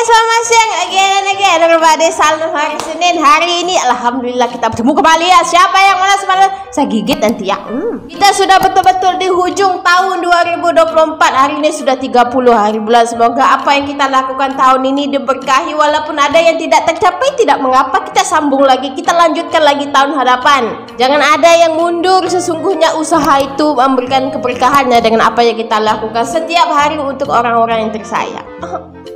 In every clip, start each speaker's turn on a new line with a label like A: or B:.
A: Selamat siang again everybody. Salam hari Senin. Hari ini alhamdulillah kita bertemu kembali ya. Siapa yang malas saya gigit nanti ya. Kita sudah betul-betul di hujung tahun 2024. Hari ini sudah 30 hari bulan. Semoga apa yang kita lakukan tahun ini diberkahi. Walaupun ada yang tidak tercapai, tidak mengapa, kita sambung lagi, kita lanjutkan lagi tahun hadapan. Jangan ada yang mundur. Sesungguhnya usaha itu memberikan keberkahannya dengan apa yang kita lakukan setiap hari untuk orang-orang yang tersayang.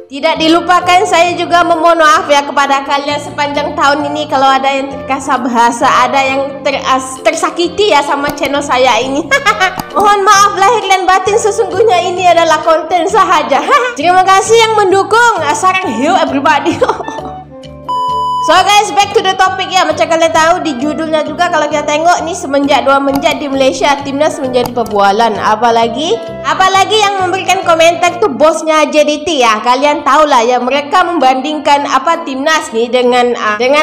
A: Tidak dilupakan, saya juga memohon maaf ya kepada kalian sepanjang tahun ini kalau ada yang terkasar bahasa, ada yang tersakiti ya sama channel saya ini. Mohon maaf lahir dan batin, sesungguhnya ini adalah konten sahaja. Terima kasih yang mendukung. Sarang hiu everybody. So guys, back to the topic ya. Macam kalian tahu di judulnya juga, kalau kita tengok nih, semenjak 2 menjak di Malaysia, timnas menjadi pembualan. Apalagi yang memberikan komentar tuh bosnya JDT ya. Kalian tahu lah ya, mereka membandingkan timnas nih dengan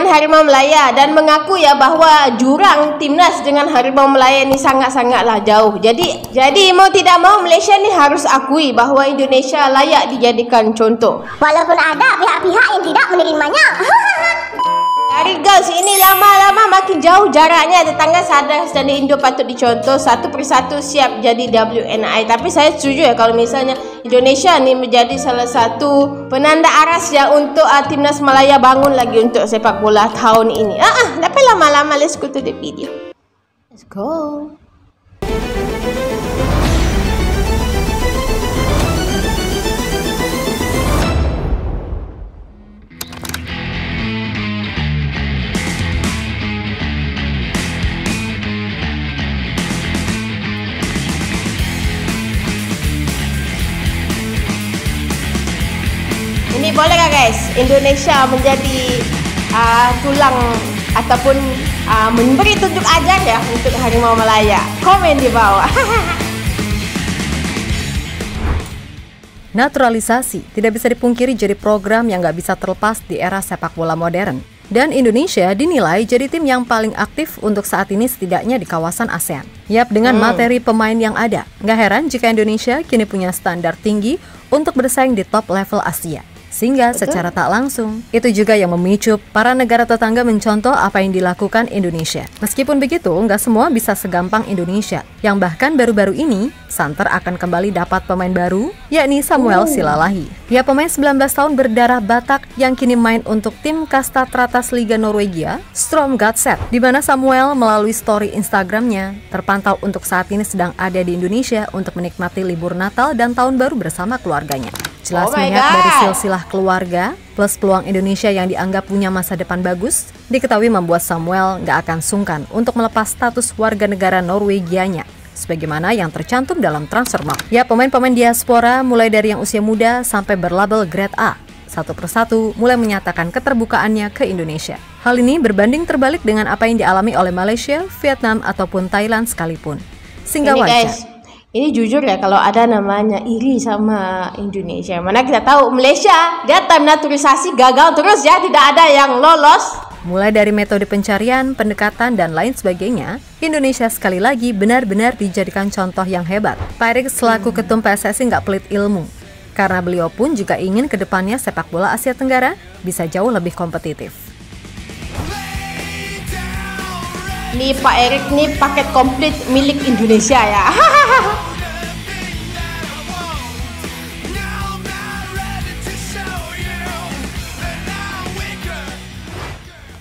A: Harimau Melaya dan mengaku ya bahwa jurang timnas dengan Harimau Melaya ini sangat-sangatlah jauh. Jadi mau tidak mau Malaysia nih harus akui bahwa Indonesia layak dijadikan contoh.
B: Walaupun ada pihak-pihak yang tidak menerimanya.
A: Dari guys, ini lama-lama makin jauh jaraknya. Tetangga sadar dan Indo patut dicontoh, satu persatu siap jadi WNI. Tapi saya setuju ya kalau misalnya Indonesia nih menjadi salah satu penanda aras ya untuk timnas Malaya bangun lagi untuk sepak bola tahun ini. Tapi lama-lama, let's go to the video. Let's go. Ini boleh gak guys, Indonesia menjadi tulang ataupun memberi tunjuk ajar ya untuk Harimau Melaya? Komen di bawah.
C: Naturalisasi tidak bisa dipungkiri jadi program yang gak bisa terlepas di era sepak bola modern. Dan Indonesia dinilai jadi tim yang paling aktif untuk saat ini setidaknya di kawasan ASEAN. Yap, dengan materi pemain yang ada, gak heran jika Indonesia kini punya standar tinggi untuk bersaing di top level Asia. Sehingga secara tak langsung, itu juga yang memicu para negara tetangga mencontoh apa yang dilakukan Indonesia. Meskipun begitu, nggak semua bisa segampang Indonesia, yang bahkan baru-baru ini, Santer akan kembali dapat pemain baru, yakni Samuel Silalahi. Ya, pemain 19 tahun berdarah Batak yang kini main untuk tim kasta teratas Liga Norwegia, Strømsgodset, di mana Samuel melalui story Instagramnya, terpantau untuk saat ini sedang ada di Indonesia untuk menikmati libur Natal dan Tahun Baru bersama keluarganya. Jelas melihat dari silsilah keluarga plus peluang Indonesia yang dianggap punya masa depan bagus, diketahui membuat Samuel nggak akan sungkan untuk melepas status warga negara Norwegianya, sebagaimana yang tercantum dalam Transfermarkt. Ya, pemain-pemain diaspora mulai dari yang usia muda sampai berlabel grade A, satu persatu mulai menyatakan keterbukaannya ke Indonesia. Hal ini berbanding terbalik dengan apa yang dialami oleh Malaysia, Vietnam, ataupun Thailand sekalipun. Sehingga wajar.
A: Ini jujur ya kalau ada namanya iri sama Indonesia. Mana kita tahu Malaysia dia time naturalisasi gagal terus ya, tidak ada yang lolos.
C: Mulai dari metode pencarian, pendekatan, dan lain sebagainya, Indonesia sekali lagi benar-benar dijadikan contoh yang hebat. Pak Erik selaku ketum PSSI nggak pelit ilmu, karena beliau pun juga ingin kedepannya sepak bola Asia Tenggara bisa jauh lebih kompetitif.
A: Nih Pak Erik nih paket komplit milik Indonesia ya.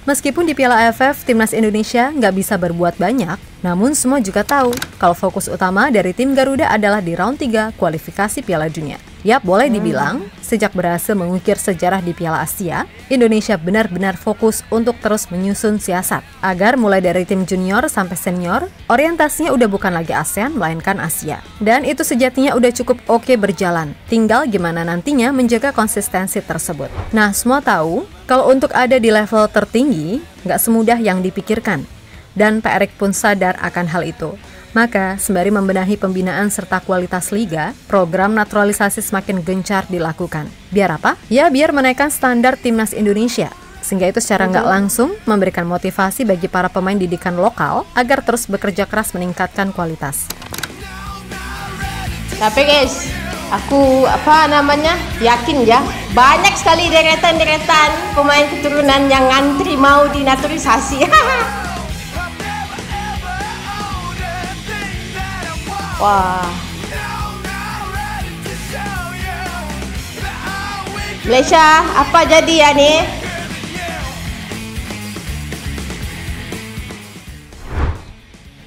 C: Meskipun di Piala AFF, timnas Indonesia nggak bisa berbuat banyak, namun semua juga tahu kalau fokus utama dari tim Garuda adalah di round 3 kualifikasi Piala Dunia. Yap, boleh dibilang, sejak berhasil mengukir sejarah di Piala Asia, Indonesia benar-benar fokus untuk terus menyusun siasat, agar mulai dari tim junior sampai senior, orientasinya udah bukan lagi ASEAN, melainkan Asia. Dan itu sejatinya udah cukup oke berjalan, tinggal gimana nantinya menjaga konsistensi tersebut. Nah, semua tahu, kalau untuk ada di level tertinggi, nggak semudah yang dipikirkan. Dan Pak Erik pun sadar akan hal itu. Maka, sembari membenahi pembinaan serta kualitas liga, program naturalisasi semakin gencar dilakukan. Biar apa? Ya, biar menaikkan standar timnas Indonesia. sehingga itu secara nggak langsung memberikan motivasi bagi para pemain didikan lokal agar terus bekerja keras meningkatkan kualitas.
A: Tapi guys, aku yakin ya, banyak sekali deretan-deretan pemain keturunan yang ngantri mau dinaturalisasi. Wah, Malaysia apa jadi ya nih?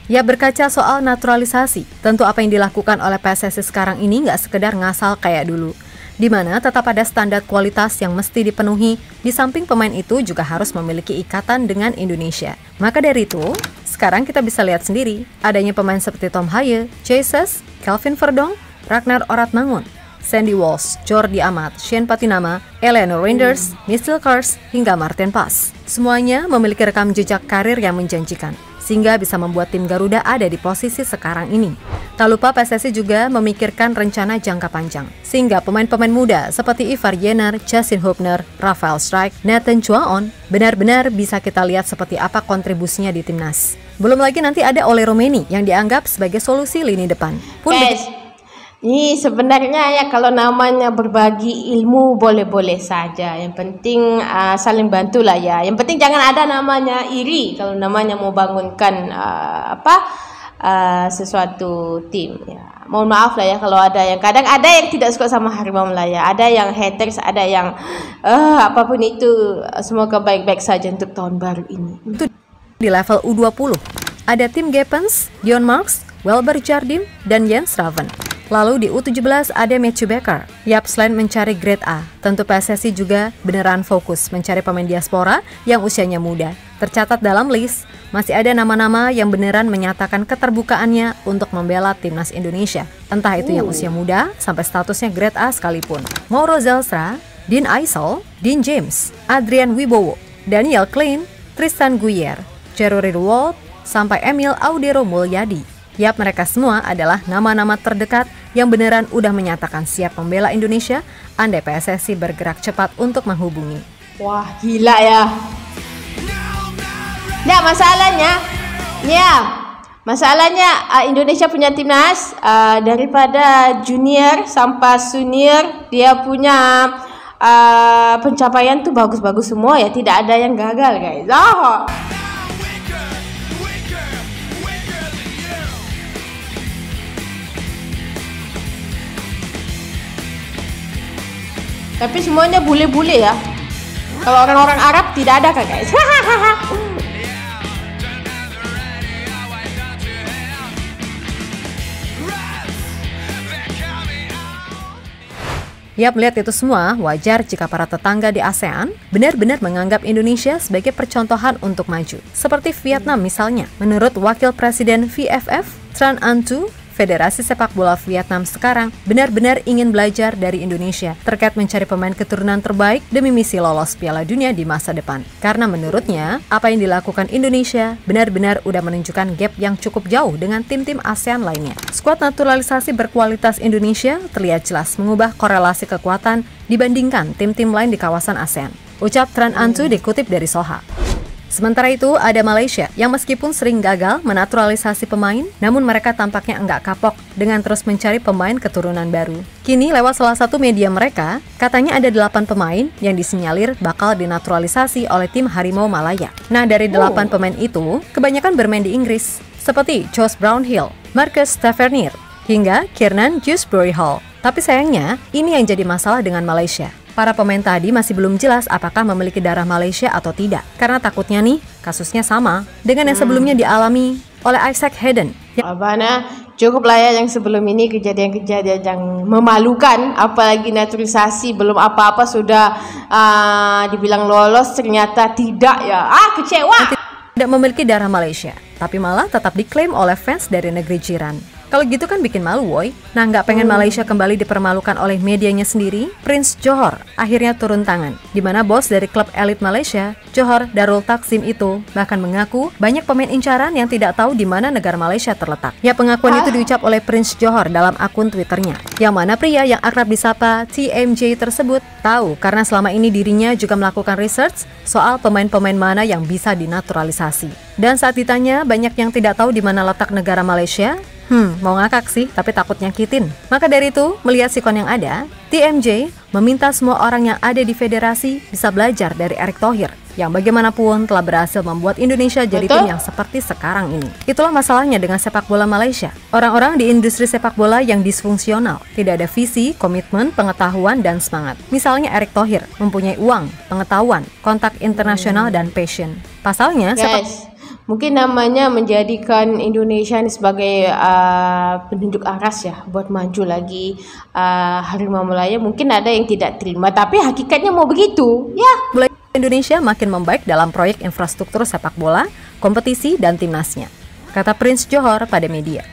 C: Ya, berkaca soal naturalisasi, tentu apa yang dilakukan oleh PSSI sekarang ini nggak sekedar ngasal kayak dulu, di mana tetap ada standar kualitas yang mesti dipenuhi, di samping pemain itu juga harus memiliki ikatan dengan Indonesia. Maka dari itu, sekarang kita bisa lihat sendiri, adanya pemain seperti Tom Haye, Jesus, Kelvin Verdong, Ragnar Oratmangun, Sandy Walsh, Jordi Amat, Shane Patinama, Eleanor Reinders, Michelle Kars, hingga Martin Pas. Semuanya memiliki rekam jejak karir yang menjanjikan, sehingga bisa membuat tim Garuda ada di posisi sekarang ini. Tak lupa PSSI juga memikirkan rencana jangka panjang, sehingga pemain-pemain muda seperti Ivar Jenner, Justin Hubner, Rafael Strijk, Nathan Chuaon benar-benar bisa kita lihat seperti apa kontribusinya di timnas. Belum lagi nanti ada Ole Romeni yang dianggap sebagai solusi lini depan.
A: Ini sebenarnya ya, kalau namanya berbagi ilmu boleh-boleh saja. Yang penting saling bantu lah ya. Yang penting jangan ada namanya iri kalau namanya mau bangunkan sesuatu tim. Ya, mohon maaf lah ya kalau ada yang kadang ada yang tidak suka sama Harimau Malaya, ada yang haters, ada yang apapun itu. Semoga baik-baik saja untuk tahun baru ini.
C: Itu di level U20 ada Tim Gepens, Dion Marks, Welber Jardim, dan Jens Raven. Lalu di U17 ada Matthew Becker. Yap, selain mencari grade A, tentu PSSI juga beneran fokus mencari pemain diaspora yang usianya muda. Tercatat dalam list, masih ada nama-nama yang beneran menyatakan keterbukaannya untuk membela timnas Indonesia. Entah itu yang usia muda sampai statusnya grade A sekalipun. Mauro Zelstra, Dean Aysel, Dean James, Adrian Wibowo, Daniel Klein, Tristan Guyer, Jerry Ruwald, sampai Emil Audero Mulyadi. Yap, mereka semua adalah nama-nama terdekat yang beneran udah menyatakan siap membela Indonesia andai PSSI bergerak cepat untuk menghubungi.
A: Wah, gila ya. Nah, masalahnya Indonesia punya timnas daripada junior sampai senior, dia punya pencapaian tuh bagus-bagus semua ya, tidak ada yang gagal guys. Tapi semuanya bule-bule ya. Kalau orang-orang Arab tidak ada kan guys.
C: Yap, melihat itu semua, wajar jika para tetangga di ASEAN benar-benar menganggap Indonesia sebagai percontohan untuk maju. Seperti Vietnam misalnya. Menurut Wakil Presiden VFF, Tran Anh Tu, Federasi Sepak Bola Vietnam sekarang benar-benar ingin belajar dari Indonesia terkait mencari pemain keturunan terbaik demi misi lolos Piala Dunia di masa depan. Karena menurutnya, apa yang dilakukan Indonesia benar-benar udah menunjukkan gap yang cukup jauh dengan tim-tim ASEAN lainnya. Skuad naturalisasi berkualitas Indonesia terlihat jelas mengubah korelasi kekuatan dibandingkan tim-tim lain di kawasan ASEAN. Ucap Tran Anh Tu dikutip dari Soha. Sementara itu, ada Malaysia yang meskipun sering gagal menaturalisasi pemain, namun mereka tampaknya enggak kapok dengan terus mencari pemain keturunan baru. Kini lewat salah satu media mereka, katanya ada 8 pemain yang disinyalir bakal dinaturalisasi oleh tim Harimau Malaya. Nah, dari 8 pemain itu, kebanyakan bermain di Inggris, seperti Josh Brownhill, Marcus Tavernier, hingga Kiernan Dewsbury Hall. Tapi sayangnya, ini yang jadi masalah dengan Malaysia. Para pemain tadi masih belum jelas apakah memiliki darah Malaysia atau tidak. Karena takutnya nih, kasusnya sama dengan yang sebelumnya dialami oleh Isaac Hayden.
A: Cukup lah ya yang sebelum ini kejadian-kejadian yang memalukan. Apalagi naturalisasi, belum apa-apa sudah dibilang lolos, ternyata tidak ya. Kecewa!
C: Tidak memiliki darah Malaysia, tapi malah tetap diklaim oleh fans dari negeri jiran. Kalau gitu kan bikin malu, woy. Nah, nggak pengen Malaysia kembali dipermalukan oleh medianya sendiri, Prince Johor akhirnya turun tangan, di mana bos dari klub elit Malaysia, Johor Darul Takzim itu, bahkan mengaku banyak pemain incaran yang tidak tahu di mana negara Malaysia terletak. Ya, pengakuan itu diucap oleh Prince Johor dalam akun Twitternya, yang mana pria yang akrab disapa TMJ tersebut tahu karena selama ini dirinya juga melakukan research soal pemain-pemain mana yang bisa dinaturalisasi. Dan saat ditanya banyak yang tidak tahu di mana letak negara Malaysia, mau ngakak sih, tapi takut nyakitin. Maka dari itu, melihat sikon yang ada, TMJ meminta semua orang yang ada di federasi bisa belajar dari Erick Thohir, yang bagaimanapun telah berhasil membuat Indonesia jadi tim yang seperti sekarang ini. Itulah masalahnya dengan sepak bola Malaysia. Orang-orang di industri sepak bola yang disfungsional, tidak ada visi, komitmen, pengetahuan, dan semangat. Misalnya Erick Thohir mempunyai uang, pengetahuan, kontak internasional, dan passion. Pasalnya,
A: mungkin namanya menjadikan Indonesia ini sebagai penunjuk aras ya buat maju lagi Harimau Malaya. Mungkin ada yang tidak terima, tapi hakikatnya mau begitu ya.
C: Mulai Indonesia makin membaik dalam proyek infrastruktur sepak bola, kompetisi, dan timnasnya, kata Prince Johor pada media.